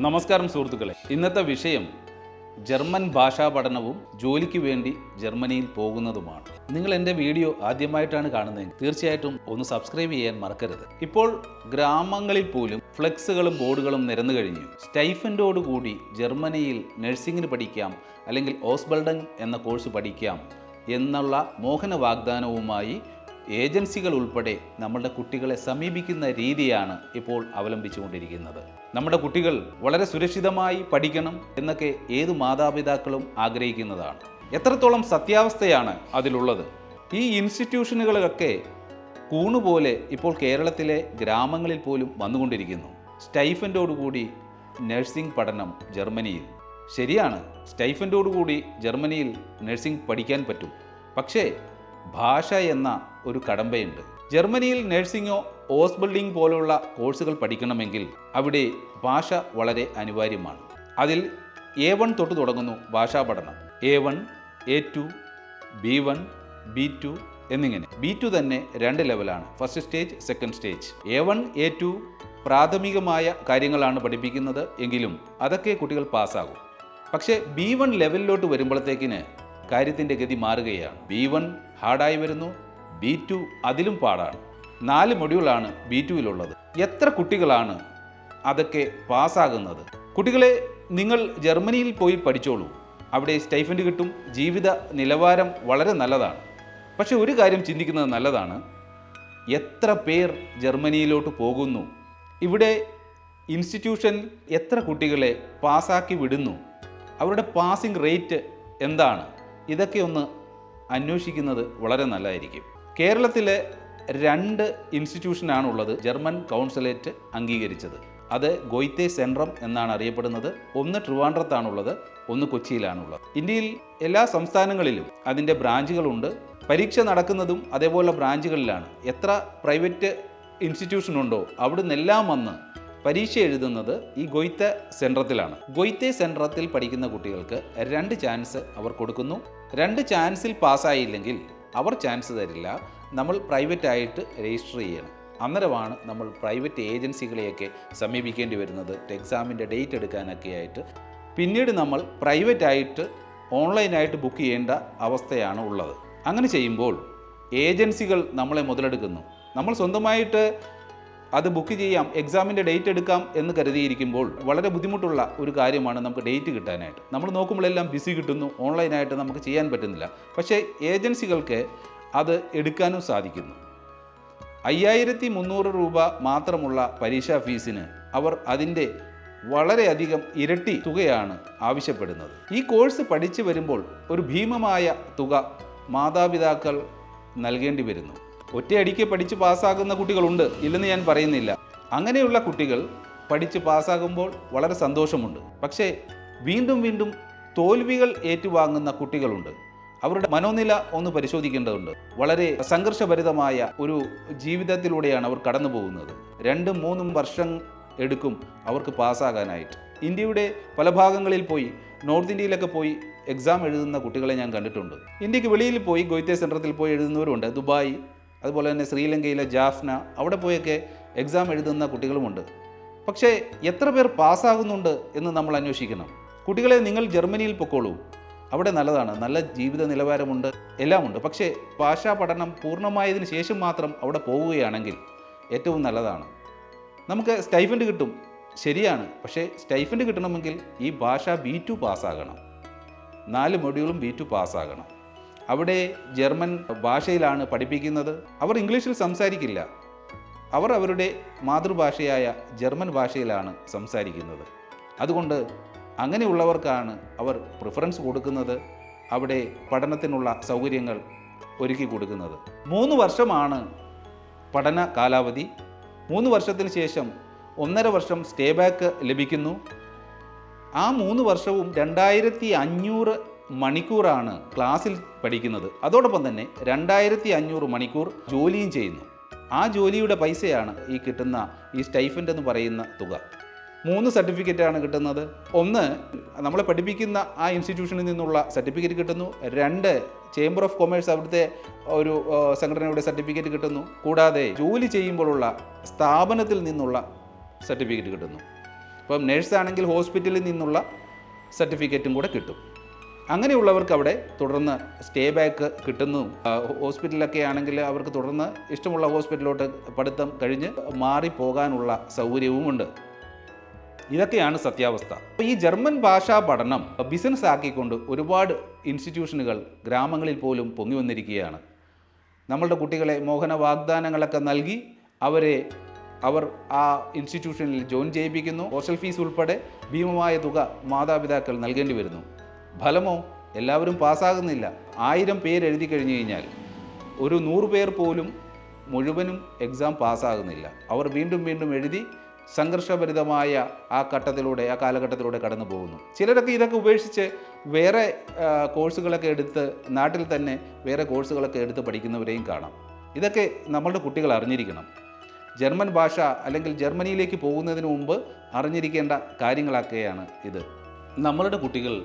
നമസ്കാരം സുഹൃത്തുക്കളെ, ഇന്നത്തെ വിഷയം ജർമ്മൻ ഭാഷാ പഠനവും ജോലിക്ക് വേണ്ടി ജർമ്മനിയിൽ പോകുന്നതുമാണ്. നിങ്ങൾ എൻ്റെ വീഡിയോ ആദ്യമായിട്ടാണ് കാണുന്നതെങ്കിൽ തീർച്ചയായിട്ടും ഒന്ന് സബ്സ്ക്രൈബ് ചെയ്യാൻ മറക്കരുത്. ഇപ്പോൾ ഗ്രാമങ്ങളിൽ പോലും ഫ്ലെക്സുകളും ബോർഡുകളും നിരന്നു കഴിഞ്ഞു. സ്റ്റൈഫൻഡോടുകൂടി ജർമ്മനിയിൽ നഴ്സിംഗിന് പഠിക്കാം, അല്ലെങ്കിൽ ഓസ്ബിൽഡിംഗ് എന്ന കോഴ്സ് പഠിക്കാം എന്നുള്ള മോഹന വാഗ്ദാനവുമായി ഏജൻസികൾ ഉൾപ്പെടെ നമ്മളുടെ കുട്ടികളെ സമീപിക്കുന്ന രീതിയാണ് ഇപ്പോൾ അവലംബിച്ചുകൊണ്ടിരിക്കുന്നത്. നമ്മുടെ കുട്ടികൾ വളരെ സുരക്ഷിതമായി പഠിക്കണം എന്നൊക്കെ ഏതു മാതാപിതാക്കളും ആഗ്രഹിക്കുന്നതാണ്. എത്രത്തോളം സത്യാവസ്ഥയാണ് അതിലുള്ളത്? ഈ ഇൻസ്റ്റിറ്റ്യൂഷനുകളൊക്കെ കൂണുപോലെ ഇപ്പോൾ കേരളത്തിലെ ഗ്രാമങ്ങളിൽ പോലും വന്നുകൊണ്ടിരിക്കുന്നു. സ്റ്റൈഫൻഡോടുകൂടി നഴ്സിംഗ് പഠനം ജർമ്മനിയിൽ. ശരിയാണ്, സ്റ്റൈഫൻഡോടുകൂടി ജർമ്മനിയിൽ നഴ്സിംഗ് പഠിക്കാൻ പറ്റും. പക്ഷേ ഭാഷ എന്ന ഒരു കടമ്പയുണ്ട്. ജർമ്മനിയിൽ നഴ്സിംഗോ ഓസ്ബിൽഡിംഗ് പോലുള്ള കോഴ്സുകൾ പഠിക്കണമെങ്കിൽ അവിടെ ഭാഷ വളരെ അനിവാര്യമാണ്. അതിൽ A1 തൊട്ട് തുടങ്ങുന്നു ഭാഷാ പഠനം. A1, A2, B1, B2 എന്നിങ്ങനെ. B2 തന്നെ 2 ലെവലാണ്, first stage, second stage. A1, A2 പ്രാഥമികമായ കാര്യങ്ങളാണ് പഠിപ്പിക്കുന്നത് എങ്കിലും അതൊക്കെ കുട്ടികൾ പാസ്സാകും. പക്ഷേ B1 ലെവലിലോട്ട് വരുമ്പോഴത്തേക്കിന് കാര്യത്തിൻ്റെ ഗതി മാറുകയാണ്. B1 ഹാർഡായി വരുന്നു, B2 അതിലും പാടാണ്. 4 മൊഡ്യൂളാണ് B2വിലുള്ളത്. എത്ര കുട്ടികളാണ് അതൊക്കെ പാസ്സാകുന്നത്? കുട്ടികളെ, നിങ്ങൾ ജർമ്മനിയിൽ പോയി പഠിച്ചോളൂ, അവിടെ സ്റ്റൈഫൻഡ് കിട്ടും, ജീവിത നിലവാരം വളരെ നല്ലതാണ്. പക്ഷെ ഒരു കാര്യം ചിന്തിക്കുന്നത് നല്ലതാണ്, എത്ര പേർ ജർമ്മനിയിലോട്ട് പോകുന്നു, ഇവിടെ ഇൻസ്റ്റിറ്റ്യൂഷൻ എത്ര കുട്ടികളെ പാസ്സാക്കി വിടുന്നു, അവരുടെ പാസിംഗ് റേറ്റ് എന്താണ്? ഇതൊക്കെ ഒന്ന് അന്വേഷിക്കുന്നത് വളരെ നല്ലതായിരിക്കും. കേരളത്തിലെ 2 ഇൻസ്റ്റിറ്റ്യൂഷനാണുള്ളത് ജർമ്മൻ കൗൺസിലേറ്റ് അംഗീകരിച്ചത്. അത് ഗോയ്തെ സെൻട്രം എന്നാണ് അറിയപ്പെടുന്നത്. ഒന്ന് ട്രിവാൻഡ്രത്താണുള്ളത്, ഒന്ന് കൊച്ചിയിലാണുള്ളത്. ഇന്ത്യയിൽ എല്ലാ സംസ്ഥാനങ്ങളിലും അതിൻ്റെ ബ്രാഞ്ചുകളുണ്ട്. പരീക്ഷ നടക്കുന്നതും അതേപോലെ ബ്രാഞ്ചുകളിലാണ്. എത്ര പ്രൈവറ്റ് ഇൻസ്റ്റിറ്റ്യൂഷൻ ഉണ്ടോ അവിടെ നിന്നെല്ലാം വന്ന് പരീക്ഷ എഴുതുന്നത് ഈ ഗോയ്തെ സെൻട്രത്തിലാണ്. ഗോയ്തെ സെൻട്രത്തിൽ പഠിക്കുന്ന കുട്ടികൾക്ക് 2 ചാൻസ് അവർ കൊടുക്കുന്നു. 2 ചാൻസിൽ പാസ്സായില്ലെങ്കിൽ അവർ ചാൻസ് തരില്ല. നമ്മൾ പ്രൈവറ്റായിട്ട് രജിസ്റ്റർ ചെയ്യണം. അന്നേരമാണ് നമ്മൾ പ്രൈവറ്റ് ഏജൻസികളെയൊക്കെ സമീപിക്കേണ്ടി വരുന്നത് എക്സാമിൻ്റെ ഡേറ്റ് എടുക്കാനൊക്കെ ആയിട്ട്. പിന്നീട് നമ്മൾ പ്രൈവറ്റായിട്ട് ഓൺലൈനായിട്ട് ബുക്ക് ചെയ്യേണ്ട അവസ്ഥയാണ് ഉള്ളത്. അങ്ങനെ ചെയ്യുമ്പോൾ ഏജൻസികൾ നമ്മളെ മുതലെടുക്കുന്നു. നമ്മൾ സ്വന്തമായിട്ട് അത് ബുക്ക് ചെയ്യാം, എക്സാമിൻ്റെ ഡേറ്റ് എടുക്കാം എന്ന് കരുതിയിരിക്കുമ്പോൾ വളരെ ബുദ്ധിമുട്ടുള്ള ഒരു കാര്യമാണ് നമുക്ക് ഡേറ്റ് കിട്ടാനായിട്ട്. നമ്മൾ നോക്കുമ്പോഴെല്ലാം ബിസി കിട്ടുന്നു, ഓൺലൈനായിട്ട് നമുക്ക് ചെയ്യാൻ പറ്റുന്നില്ല. പക്ഷേ ഏജൻസികൾക്ക് അത് എടുക്കാനും സാധിക്കുന്നു. 5300 രൂപ മാത്രമുള്ള പരീക്ഷാ ഫീസിന് അവർ അതിൻ്റെ വളരെയധികം ഇരട്ടി തുകയാണ് ആവശ്യപ്പെടുന്നത്. ഈ കോഴ്സ് പഠിച്ചു വരുമ്പോൾ ഒരു ഭീമമായ തുക മാതാപിതാക്കൾ നൽകേണ്ടി വരുന്നു. ഒറ്റയടിക്ക് പഠിച്ച് പാസ്സാകുന്ന കുട്ടികളുണ്ട്, ഇല്ലെന്ന് ഞാൻ പറയുന്നില്ല. അങ്ങനെയുള്ള കുട്ടികൾ പഠിച്ച് പാസ്സാകുമ്പോൾ വളരെ സന്തോഷമുണ്ട്. പക്ഷേ വീണ്ടും വീണ്ടും തോൽവികൾ ഏറ്റുവാങ്ങുന്ന കുട്ടികളുണ്ട്. അവരുടെ മനോനില ഒന്ന് പരിശോധിക്കേണ്ടതുണ്ട്. വളരെ സംഘർഷഭരിതമായ ഒരു ജീവിതത്തിലൂടെയാണ് അവർ കടന്നു പോകുന്നത്. 2-3 വർഷം എടുക്കും അവർക്ക് പാസ്സാകാനായിട്ട്. ഇന്ത്യയുടെ പല ഭാഗങ്ങളിൽ പോയി, നോർത്ത് ഇന്ത്യയിലൊക്കെ പോയി എക്സാം എഴുതുന്ന കുട്ടികളെ ഞാൻ കണ്ടിട്ടുണ്ട്. ഇന്ത്യക്ക് വെളിയിൽ പോയി ഗോയ്തെ സെൻട്രത്തിൽ പോയി എഴുതുന്നവരുണ്ട്. ദുബായ്, അതുപോലെ തന്നെ ശ്രീലങ്കയിലെ ജാഫ്ന, അവിടെ പോയൊക്കെ എക്സാം എഴുതുന്ന കുട്ടികളുമുണ്ട്. പക്ഷേ എത്ര പേർ പാസ്സാകുന്നുണ്ട് എന്ന് നമ്മൾ അന്വേഷിക്കണം. കുട്ടികളെ, നിങ്ങൾ ജർമ്മനിയിൽ പൊക്കോളൂ, അവിടെ നല്ലതാണ്, നല്ല ജീവിത നിലവാരമുണ്ട്, എല്ലാമുണ്ട്. പക്ഷേ ഭാഷാ പഠനം പൂർണ്ണമായതിനു ശേഷം മാത്രം അവിടെ പോവുകയാണെങ്കിൽ ഏറ്റവും നല്ലതാണ്. നമുക്ക് സ്റ്റൈഫൻഡ് കിട്ടും, ശരിയാണ്. പക്ഷേ സ്റ്റൈഫൻഡ് കിട്ടണമെങ്കിൽ ഈ ഭാഷ B2 പാസ്സാകണം. 4 മൊഡ്യൂളും B2 പാസ്സാകണം. അവിടെ ജർമ്മൻ ഭാഷയിലാണ് പഠിപ്പിക്കുന്നത്. അവർ ഇംഗ്ലീഷിൽ സംസാരിക്കില്ല. അവർ അവരുടെ മാതൃഭാഷയായ ജർമ്മൻ ഭാഷയിലാണ് സംസാരിക്കുന്നത്. അതുകൊണ്ട് അങ്ങനെയുള്ളവർക്കാണ് അവർ പ്രിഫറൻസ് കൊടുക്കുന്നത്, അവിടെ പഠനത്തിനുള്ള സൗകര്യങ്ങൾ ഒരുക്കി കൊടുക്കുന്നത്. 3 വർഷമാണ് പഠന കാലാവധി. 3 വർഷത്തിന് ശേഷം 1.5 വർഷം സ്റ്റേ ബാക്ക് ലഭിക്കുന്നു. ആ 3 വർഷവും 2500 മണിക്കൂറാണ് ക്ലാസ്സിൽ പഠിക്കുന്നത്. അതോടൊപ്പം തന്നെ 2500 മണിക്കൂർ ജോലിയും ചെയ്യുന്നു. ആ ജോലിയുടെ പൈസയാണ് ഈ കിട്ടുന്ന ഈ സ്റ്റൈഫൻഡ് എന്ന് പറയുന്ന തുക. 3 സർട്ടിഫിക്കറ്റാണ് കിട്ടുന്നത്. ഒന്ന്, നമ്മളെ പഠിപ്പിക്കുന്ന ആ ഇൻസ്റ്റിറ്റ്യൂഷനിൽ നിന്നുള്ള സർട്ടിഫിക്കറ്റ് കിട്ടുന്നു. 2, ചേംബർ ഓഫ് കൊമേഴ്സ് അവിടുത്തെ ഒരു സംഘടനയുടെ സർട്ടിഫിക്കറ്റ് കിട്ടുന്നു. കൂടാതെ ജോലി ചെയ്യുമ്പോഴുള്ള സ്ഥാപനത്തിൽ നിന്നുള്ള സർട്ടിഫിക്കറ്റ് കിട്ടുന്നു. ഇപ്പം നേഴ്സാണെങ്കിൽ ഹോസ്പിറ്റലിൽ നിന്നുള്ള സർട്ടിഫിക്കറ്റും കൂടെ കിട്ടും. അങ്ങനെയുള്ളവർക്ക് അവിടെ തുടർന്ന് സ്റ്റേ ബാക്ക് കിട്ടുന്നു. ഹോസ്പിറ്റലൊക്കെ ആണെങ്കിൽ അവർക്ക് തുടർന്ന് ഇഷ്ടമുള്ള ഹോസ്പിറ്റലിലോട്ട് പഠിത്തം കഴിഞ്ഞ് മാറിപ്പോകാനുള്ള സൗകര്യവുമുണ്ട്. ഇതൊക്കെയാണ് സത്യാവസ്ഥ. അപ്പോൾ ഈ ജർമ്മൻ ഭാഷാ പഠനം ബിസിനസ് ആക്കിക്കൊണ്ട് ഒരുപാട് ഇൻസ്റ്റിറ്റ്യൂഷനുകൾ ഗ്രാമങ്ങളിൽ പോലും പൊങ്ങി വന്നിരിക്കുകയാണ്. നമ്മളുടെ കുട്ടികളെ മോഹന വാഗ്ദാനങ്ങളൊക്കെ നൽകി അവർ ആ ഇൻസ്റ്റിറ്റ്യൂഷനിൽ ജോയിൻ ചെയ്യിപ്പിക്കുന്നു. ഹോസ്റ്റൽ ഫീസ് ഉൾപ്പെടെ ഭീമമായ തുക മാതാപിതാക്കൾ നൽകേണ്ടി വരുന്നു. ഫലമോ എല്ലാവരും പാസ്സാകുന്നില്ല. 1000 പേര് എഴുതി കഴിഞ്ഞു കഴിഞ്ഞാൽ ഒരു 100 പേർ പോലും മുഴുവനും എക്സാം പാസ്സാകുന്നില്ല. അവർ വീണ്ടും വീണ്ടും എഴുതി സംഘർഷഭരിതമായ ആ കാലഘട്ടത്തിലൂടെ കടന്നു പോകുന്നു. ചിലരൊക്കെ ഇതൊക്കെ ഉപേക്ഷിച്ച് വേറെ കോഴ്സുകളൊക്കെ എടുത്ത് നാട്ടിൽ തന്നെ വേറെ കോഴ്സുകളൊക്കെ എടുത്ത് പഠിക്കുന്നവരെയും കാണാം. ഇതൊക്കെ നമ്മളുടെ കുട്ടികൾ അറിഞ്ഞിരിക്കണം. ജർമ്മൻ ഭാഷ അല്ലെങ്കിൽ ജർമ്മനിയിലേക്ക് പോകുന്നതിന് മുമ്പ് അറിഞ്ഞിരിക്കേണ്ട കാര്യങ്ങളൊക്കെയാണ് ഇത്. നമ്മളുടെ കുട്ടികൾ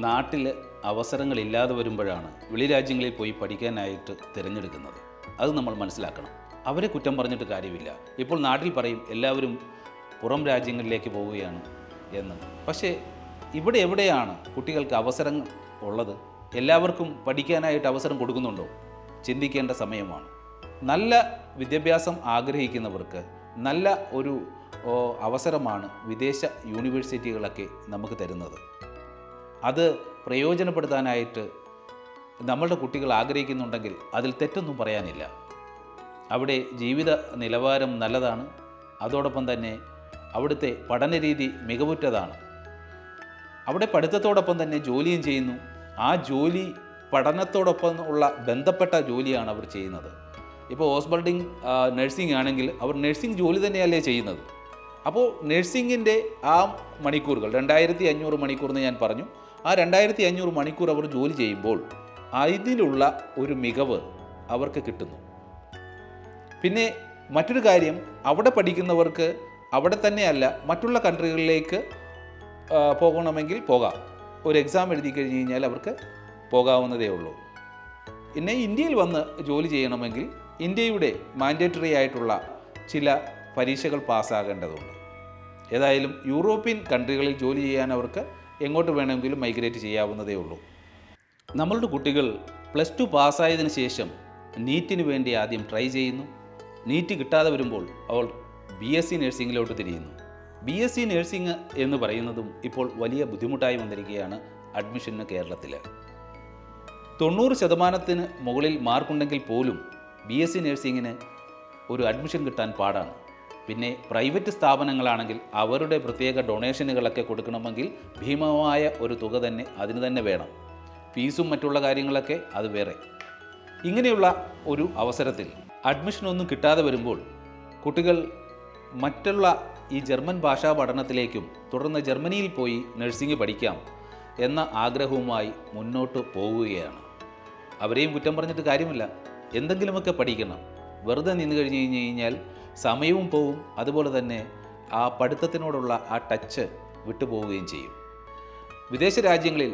നാട്ടിൽ അവസരങ്ങളില്ലാതെ വരുമ്പോഴാണ് വെളിരാജ്യങ്ങളിൽ പോയി പഠിക്കാനായിട്ട് തിരഞ്ഞെടുക്കുന്നത്. അത് നമ്മൾ മനസ്സിലാക്കണം. അവരെ കുറ്റം പറഞ്ഞിട്ട് കാര്യമില്ല. ഇപ്പോൾ നാട്ടിൽ പറയും എല്ലാവരും പുറം രാജ്യങ്ങളിലേക്ക് പോവുകയാണ് എന്ന്. പക്ഷേ ഇവിടെ എവിടെയാണ് കുട്ടികൾക്ക് അവസരം ഉള്ളത്? എല്ലാവർക്കും പഠിക്കാനായിട്ട് അവസരം കൊടുക്കുന്നുണ്ടോ? ചിന്തിക്കേണ്ട സമയമാണ്. നല്ല വിദ്യാഭ്യാസം ആഗ്രഹിക്കുന്നവർക്ക് നല്ല ഒരു അവസരമാണ് വിദേശ യൂണിവേഴ്സിറ്റികളൊക്കെ നമുക്ക് തരുന്നത്. അത് പ്രയോജനപ്പെടുത്താനായിട്ട് നമ്മളുടെ കുട്ടികൾ ആഗ്രഹിക്കുന്നുണ്ടെങ്കിൽ അതിൽ തെറ്റൊന്നും പറയാനില്ല. അവിടെ ജീവിത നിലവാരം നല്ലതാണ്. അതോടൊപ്പം തന്നെ അവിടുത്തെ പഠനരീതി മികവുറ്റതാണ്. അവിടെ പഠിത്തത്തോടൊപ്പം തന്നെ ജോലിയും ചെയ്യുന്നു. ആ ജോലി പഠനത്തോടൊപ്പം ഉള്ള ബന്ധപ്പെട്ട ജോലിയാണ് അവർ ചെയ്യുന്നത്. ഇപ്പോൾ ഓസ്ബൾഡിംഗ് നഴ്സിംഗ് ആണെങ്കിൽ അവർ നഴ്സിംഗ് ജോലി തന്നെയല്ലേ ചെയ്യുന്നത്. അപ്പോൾ നഴ്സിംഗിൻ്റെ ആ മണിക്കൂറുകൾ 2500 മണിക്കൂർ എന്ന് ഞാൻ പറഞ്ഞു. ആ 2500 മണിക്കൂർ അവർ ജോലി ചെയ്യുമ്പോൾ അതിലുള്ള ഒരു മികവ് അവർക്ക് കിട്ടുന്നു. പിന്നെ മറ്റൊരു കാര്യം, അവിടെ പഠിക്കുന്നവർക്ക് അവിടെ തന്നെയല്ല മറ്റുള്ള കൺട്രികളിലേക്ക് പോകണമെങ്കിൽ പോകാം. ഒരു എക്സാം എഴുതി കഴിഞ്ഞ് കഴിഞ്ഞാൽ അവർക്ക് പോകാവുന്നതേ ഉള്ളൂ. പിന്നെ ഇന്ത്യയിൽ വന്ന് ജോലി ചെയ്യണമെങ്കിൽ ഇന്ത്യയുടെ മാൻഡേറ്ററി ആയിട്ടുള്ള ചില പരീക്ഷകൾ പാസ്സാകേണ്ടതുണ്ട്. ഏതായാലും യൂറോപ്യൻ കൺട്രികളിൽ ജോലി ചെയ്യാൻ അവർക്ക് എങ്ങോട്ട് വേണമെങ്കിലും മൈഗ്രേറ്റ് ചെയ്യാവുന്നതേ ഉള്ളൂ. നമ്മളുടെ കുട്ടികൾ +2 പാസ്സായതിനു ശേഷം നീറ്റിന് വേണ്ടി ആദ്യം ട്രൈ ചെയ്യുന്നു. നീറ്റ് കിട്ടാതെ വരുമ്പോൾ അവൾ BSc നഴ്സിംഗിലോട്ട് തിരിയുന്നു. BSc നഴ്സിംഗ് എന്ന് പറയുന്നതും ഇപ്പോൾ വലിയ ബുദ്ധിമുട്ടായി വന്നിരിക്കുകയാണ് അഡ്മിഷന് കേരളത്തിൽ. 90% മുകളിൽ മാർക്കുണ്ടെങ്കിൽ പോലും BSc നഴ്സിംഗിന് ഒരു അഡ്മിഷൻ കിട്ടാൻ പാടാണ്. പിന്നെ പ്രൈവറ്റ് സ്ഥാപനങ്ങളാണെങ്കിൽ അവരുടെ പ്രത്യേക ഡൊണേഷനുകളൊക്കെ കൊടുക്കണമെങ്കിൽ ഭീമമായ ഒരു തുക തന്നെ അതിന് തന്നെ വേണം. ഫീസും മറ്റുള്ള കാര്യങ്ങളൊക്കെ അത് വേറെ. ഇങ്ങനെയുള്ള ഒരു അവസരത്തിൽ അഡ്മിഷനൊന്നും കിട്ടാതെ വരുമ്പോൾ കുട്ടികൾ മറ്റുള്ള ഈ ജർമ്മൻ ഭാഷാ പഠനത്തിലേക്കും തുടർന്ന് ജർമ്മനിയിൽ പോയി നഴ്സിംഗ് പഠിക്കാം എന്ന ആഗ്രഹവുമായി മുന്നോട്ട് പോവുകയാണ്. അവരെയും കുറ്റം പറഞ്ഞിട്ട് കാര്യമില്ല. എന്തെങ്കിലുമൊക്കെ പഠിക്കണം. വെറുതെ നിന്ന് കഴിഞ്ഞ് കഴിഞ്ഞാൽ സമയവും പോവും. അതുപോലെ തന്നെ ആ പഠിത്തത്തിനോടുള്ള ആ ടച്ച് വിട്ടുപോവുകയും ചെയ്യും. വിദേശ രാജ്യങ്ങളിൽ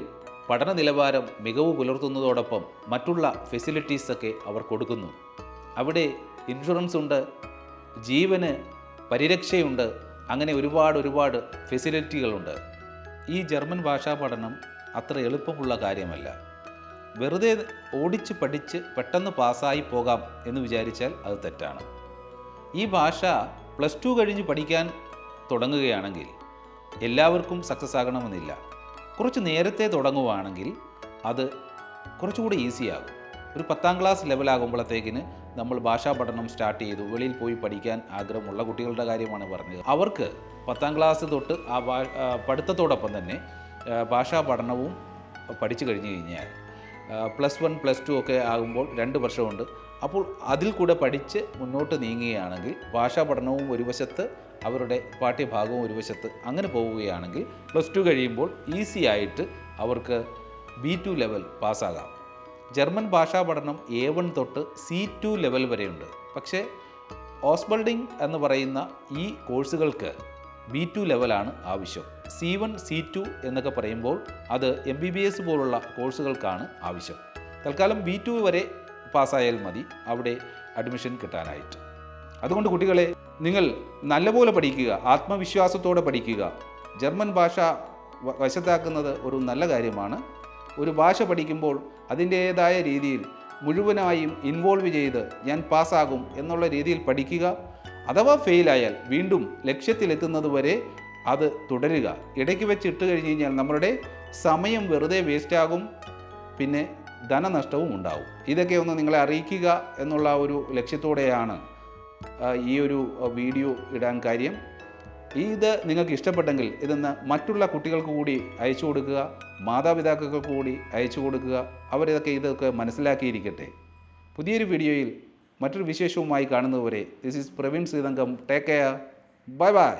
പഠന നിലവാരം മികവ് പുലർത്തുന്നതോടൊപ്പം മറ്റുള്ള ഫെസിലിറ്റീസൊക്കെ അവർ കൊടുക്കുന്നു. അവിടെ ഇൻഷുറൻസ് ഉണ്ട്, ജീവന് പരിരക്ഷയുണ്ട്, അങ്ങനെ ഒരുപാട് ഫെസിലിറ്റികളുണ്ട്. ഈ ജർമ്മൻ ഭാഷാ പഠനം അത്ര എളുപ്പമുള്ള കാര്യമല്ല. വെറുതെ ഓടിച്ച് പഠിച്ച് പെട്ടെന്ന് പാസ്സായി പോകാം എന്ന് വിചാരിച്ചാൽ അത് തെറ്റാണ്. ഈ ഭാഷ +2 കഴിഞ്ഞ് പഠിക്കാൻ തുടങ്ങുകയാണെങ്കിൽ എല്ലാവർക്കും സക്സസ് ആകണമെന്നില്ല. കുറച്ച് നേരത്തെ തുടങ്ങുകയാണെങ്കിൽ അത് കുറച്ചുകൂടി ഈസിയാകും. ഒരു 10ാം ക്ലാസ് ലെവലാകുമ്പോഴത്തേക്കിന് നമ്മൾ ഭാഷാ പഠനം സ്റ്റാർട്ട് ചെയ്തു. വെളിയിൽ പോയി പഠിക്കാൻ ആഗ്രഹമുള്ള കുട്ടികളുടെ കാര്യമാണ് പറഞ്ഞത്. അവർക്ക് 10ാം ക്ലാസ് തൊട്ട് ആ പഠിത്തത്തോടൊപ്പം തന്നെ ഭാഷാ പഠനവും പഠിച്ചു കഴിഞ്ഞ് കഴിഞ്ഞാൽ +1 +2 ഒക്കെ ആകുമ്പോൾ 2 വർഷമുണ്ട്. അപ്പോൾ അതിൽ കൂടെ പഠിച്ച് മുന്നോട്ട് നീങ്ങുകയാണെങ്കിൽ ഭാഷാ പഠനവും ഒരു വശത്ത് അവരുടെ പാഠ്യഭാഗവും ഒരു വശത്ത് അങ്ങനെ പോവുകയാണെങ്കിൽ +2 കഴിയുമ്പോൾ ഈസി ആയിട്ട് അവർക്ക് B2 ലെവൽ പാസ്സാകാം. ജർമ്മൻ ഭാഷാ പഠനം A1 തൊട്ട് C2 ലെവൽ വരെയുണ്ട്. പക്ഷേ ഓസ്ബൾഡിംഗ് എന്ന് പറയുന്ന ഈ കോഴ്സുകൾക്ക് B2 ലെവലാണ് ആവശ്യം. C1 C2 എന്നൊക്കെ പറയുമ്പോൾ അത് MBBS പോലുള്ള കോഴ്സുകൾക്കാണ് ആവശ്യം. തൽക്കാലം B2 വരെ പാസ്സായാൽ മതി അവിടെ അഡ്മിഷൻ കിട്ടാനായിട്ട്. അതുകൊണ്ട് കുട്ടികളെ നിങ്ങൾ നല്ലപോലെ പഠിക്കുക, ആത്മവിശ്വാസത്തോടെ പഠിക്കുക. ജർമ്മൻ ഭാഷ വശത്താക്കുന്നത് ഒരു നല്ല കാര്യമാണ്. ഒരു ഭാഷ പഠിക്കുമ്പോൾ അതിൻ്റേതായ രീതിയിൽ മുഴുവനായും ഇൻവോൾവ് ചെയ്ത് ഞാൻ പാസ്സാകും എന്നുള്ള രീതിയിൽ പഠിക്കുക. അഥവാ ഫെയിലായാൽ വീണ്ടും ലക്ഷ്യത്തിലെത്തുന്നത് വരെ അത് തുടരുക. ഇടയ്ക്ക് വെച്ച് ഇട്ട് കഴിഞ്ഞ് കഴിഞ്ഞാൽ നമ്മളുടെ സമയം വെറുതെ വേസ്റ്റാകും, പിന്നെ ധനനഷ്ടവും ഉണ്ടാവും. ഇതൊക്കെ ഒന്ന് നിങ്ങളെ അറിയിക്കുക എന്നുള്ള ഒരു ലക്ഷ്യത്തോടെയാണ് ഈ ഒരു വീഡിയോ ഇടാൻ കാര്യം. ഇത് നിങ്ങൾക്ക് ഇഷ്ടപ്പെട്ടെങ്കിൽ ഇതൊന്ന് മറ്റുള്ള കുട്ടികൾക്ക് കൂടി അയച്ചു കൊടുക്കുക, മാതാപിതാക്കൾക്ക് കൂടി അയച്ചു കൊടുക്കുക. ഇതൊക്കെ മനസ്സിലാക്കിയിരിക്കട്ടെ. പുതിയൊരു വീഡിയോയിൽ മറ്റൊരു വിശേഷവുമായി കാണുന്നതുവരെ this is Praveen Sreethankam. Take care. Bye by.